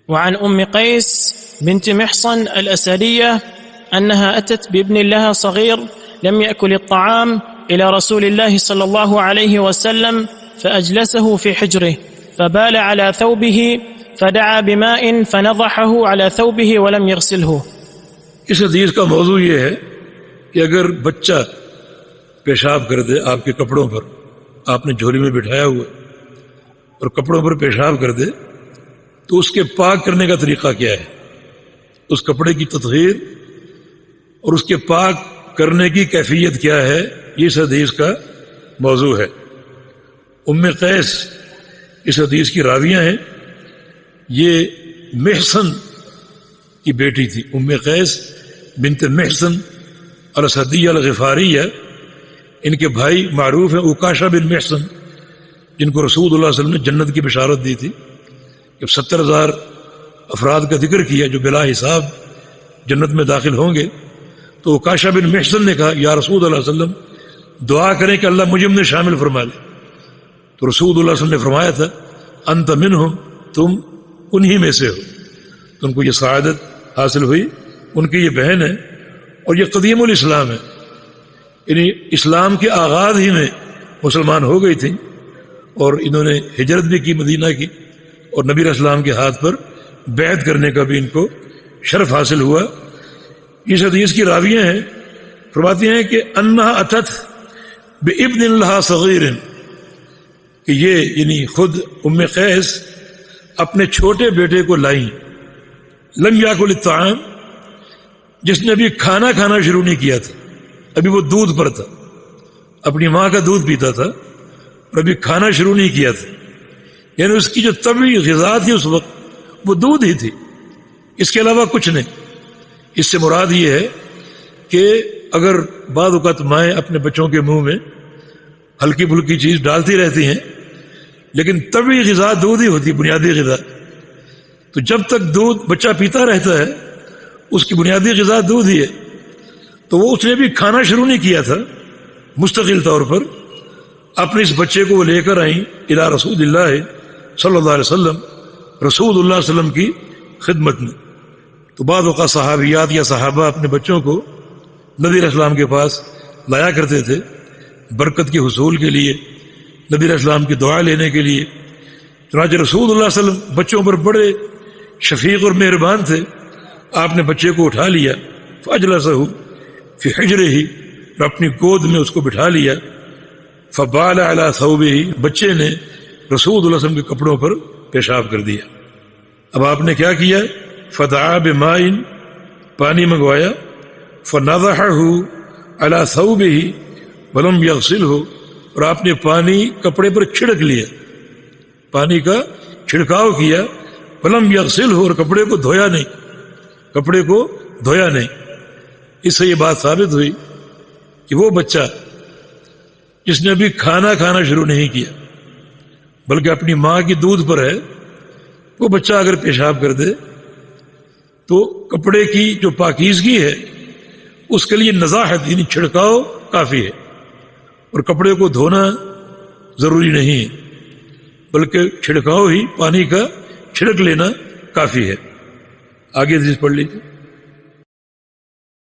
وعن أم قيس بنت محصن الأسدية أنها أتت بابن لها صغير لم يأكل الطعام إلى رسول الله صلى الله عليه وسلم فأجلسه في حجره فبال على ثوبه فدعا بماء فنضحه على ثوبه ولم يغسله. اس حدیث کا موضوع یہ ہے کہ اگر بچہ پیشاب کر دے آپ کے کپڑوں پر، آپ نے جھولی میں بٹھایا ہوا اور کپڑوں پر پیشاب کر دے تو اس کے پاک کرنے کا طریقہ کیا ہے، اس کپڑے کی تطہیر اور اس کے پاک کرنے کی کیفیت کیا ہے، یہ اس حدیث کا موضوع ہے. ام قیس اس حدیث کی راویہ ہیں. یہ محصن کی بیٹی تھی، ام قیس بنت محصن الاسدیہ الغفاریہ. ان کے بھائی معروف ہیں عکاشہ بن محصن، جن کو رسول اللہ صلی اللہ علیہ وسلم نے جنت کی بشارت دی تھی. جب 70,000 افراد کا ذکر کیا جو بلا حساب جنت میں داخل ہوں گے، تو عکاشہ بن محصن نے کہا یا رسول اللہ صلی اللہ علیہ وسلم دعا کریں کہ اللہ مجھے میں شامل فرما لے. تو رسول اللہ صلی اللہ علیہ وسلم نے فرمایا تھا انت منہم، تم انہی میں سے ہو. تو ان کو یہ سعادت حاصل ہوئی. ان کی یہ بہن ہے اور یہ قدیم الاسلام ہے، یعنی اسلام کے آغاز ہی میں مسلمان ہو گئی تھیں اور انہوں نے ہجرت بھی کی مدینہ کی، اور نبی علیہ السلام کے ہاتھ پر بیعت کرنے کا بھی ان کو شرف حاصل ہوا. اس حدیث کی راویہ ہیں، فرماتی ہیں کہ انہا اتت بابن لہا صغیر، کہ یہ یعنی خود ام قیس اپنے چھوٹے بیٹے کو لائیں، لم یاکل الطعام، جس نے ابھی کھانا شروع نہیں کیا تھا، ابھی وہ دودھ پر تھا، اپنی ماں کا دودھ پیتا تھا اور ابھی کھانا شروع نہیں کیا تھا. یعنی اس کی جو طبعی غذا تھی اس وقت وہ دودھ ہی تھی، اس کے علاوہ کچھ نہیں. اس سے مراد یہ ہے کہ اگر بعض اوقات مائیں اپنے بچوں کے منہ میں ہلکی پھلکی چیز ڈالتی رہتی ہیں، لیکن طبعی غذا دودھ ہی ہوتی، بنیادی غذا. تو جب تک دودھ بچہ پیتا رہتا ہے اس کی بنیادی غذا دودھ ہی ہے. تو وہ اس نے بھی کھانا شروع نہیں کیا تھا مستقل طور پر. اپنے اس بچے کو وہ لے کر آئیں الی رسول اللہ صلی اللہ علیہ وسلم، رسول اللہ علیہ وسلم کی خدمت میں. تو بعض اوقات صحابیات یا صحابہ اپنے بچوں کو نبی علیہ السلام کے پاس لایا کرتے تھے برکت کے حصول کے لیے، نبی علیہ السلام کی دعا لینے کے لیے. چنانچہ رسول اللہ صلی اللہ علیہ وسلم بچوں پر بڑے شفیق اور مہربان تھے. آپ نے بچے کو اٹھا لیا، فاجلسہ فی حجرہ، اور اپنی گود میں اس کو بٹھا لیا. فبال علی ثوبہ، بچے نے رسول اللہ صلی اللہ علیہ وسلم کے کپڑوں پر پیشاب کر دیا. اب آپ نے کیا کیا؟ فدعا بماء، پانی منگوایا، فنضحہ علی ثوبہ ولم یغسلہ، اور آپ نے پانی کپڑے پر چھڑک لیا، پانی کا چھڑکاؤ کیا، ولم یغسلہ، اور کپڑے کو دھویا نہیں. اس سے یہ بات ثابت ہوئی کہ وہ بچہ جس نے ابھی کھانا شروع نہیں کیا بلکہ اپنی ماں کی دودھ پر ہے، وہ بچہ اگر پیشاب کر دے تو کپڑے کی جو پاکیزگی ہے اس کے لیے نزاحت یعنی چھڑکاؤ کافی ہے، اور کپڑے کو دھونا ضروری نہیں ہے، بلکہ چھڑکاؤ ہی، پانی کا چھڑک لینا کافی ہے. آگے حدیث پڑھ لیجیے.